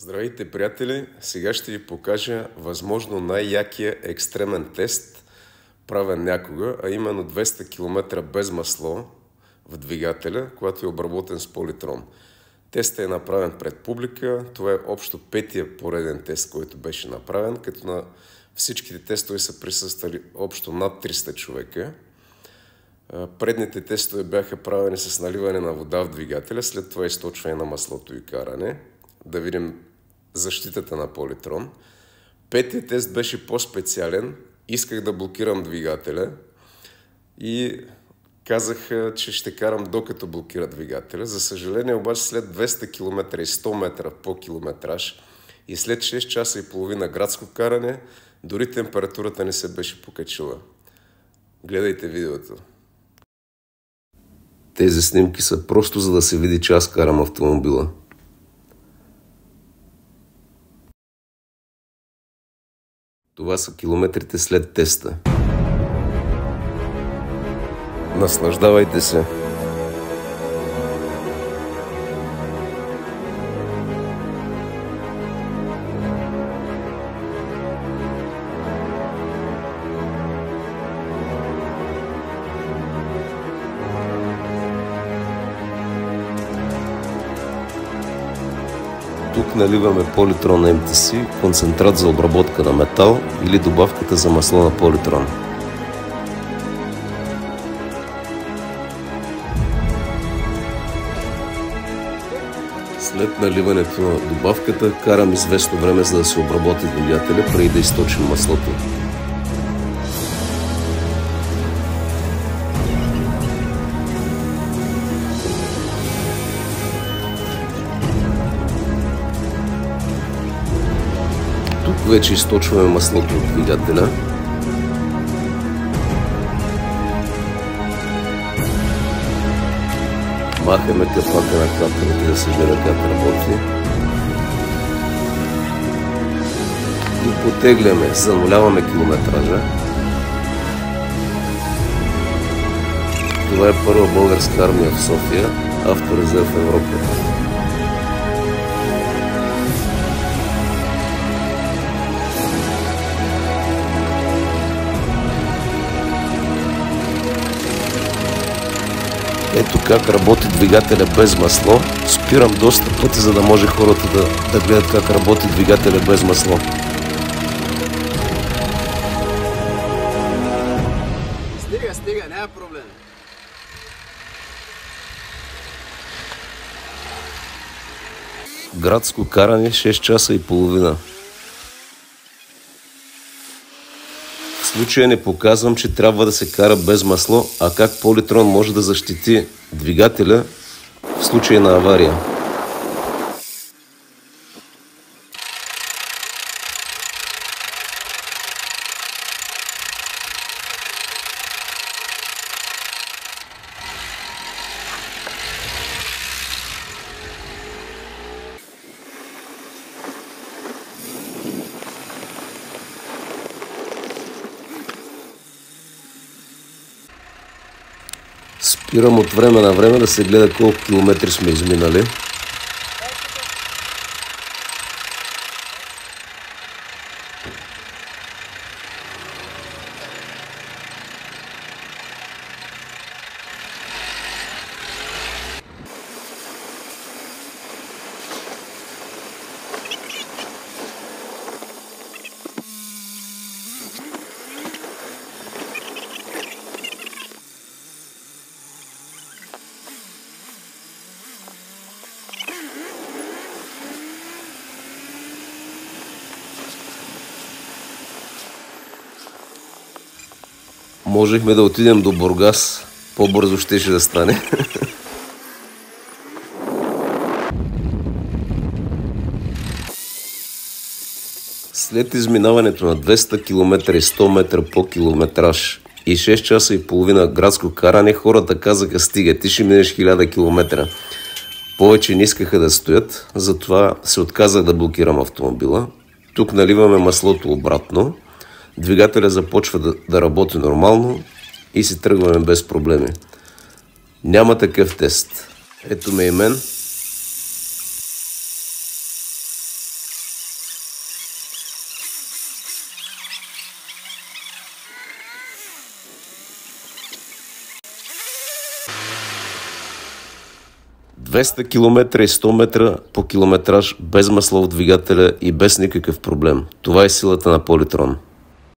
Здравейте, приятели! Сега ще ви покажа възможно най-якия екстремен тест, правен някога, а именно 200 км без масло в двигателя, когато е обработен с политрон. Тестът е направен пред публика. Това е общо петия пореден тест, който беше направен, като на всичките тестове са присъствали общо над 300 човека. Предните тестове бяха правени с наливане на вода в двигателя, след това източване на маслото и каране. Да видим защитата на политрон. Петият тест беше по-специален. Исках да блокирам двигателя и казах, че ще карам докато блокира двигателя. За съжаление обаче след 200 км и 100 метра по километраж и след 6 часа и половина градско каране, дори температурата не се беше покачила. Гледайте видеото. Тези снимки са просто за да се види, че аз карам автомобила. Това са километрите след теста. Наслаждавайте се! Тук наливаме политрон MTC, концентрат за обработка на метал или добавката за масло на политрон. След наливането на добавката карам известно време, за да се обработи двигателя, преди да източим маслото. Тук вече източваме маслото от двигателя. Махаме капака на капелата да се гледа как работи. И потегляме, зануляваме километража. Това е първа българска армия в София, авторезерв в Европа. Ето как работи двигателя без масло. Спирам доста пъти, за да може хората да гледат как работи двигателя без масло. Стига, няма проблем. Градско каране 6 часа и половина. В случая не показвам, че трябва да се кара без масло, а как политрон може да защити двигателя в случай на авария. Спирам от време на време да се гледа колко километри сме изминали. Можехме да отидем до Бургас, по-бързо щеше да стане. След изминаването на 200 км и 100 метра по километраж и 6 часа и половина градско каране, хората казаха: стига, ти ще минеш 1000 км. Повече не искаха да стоят, затова се отказах да блокирам автомобила. Тук наливаме маслото обратно. Двигателя започва да работи нормално и си тръгваме без проблеми. Няма такъв тест. Ето ме и мен. 200 км и 100 метра по километраж без масло в двигателя и без никакъв проблем. Това е силата на Политрон.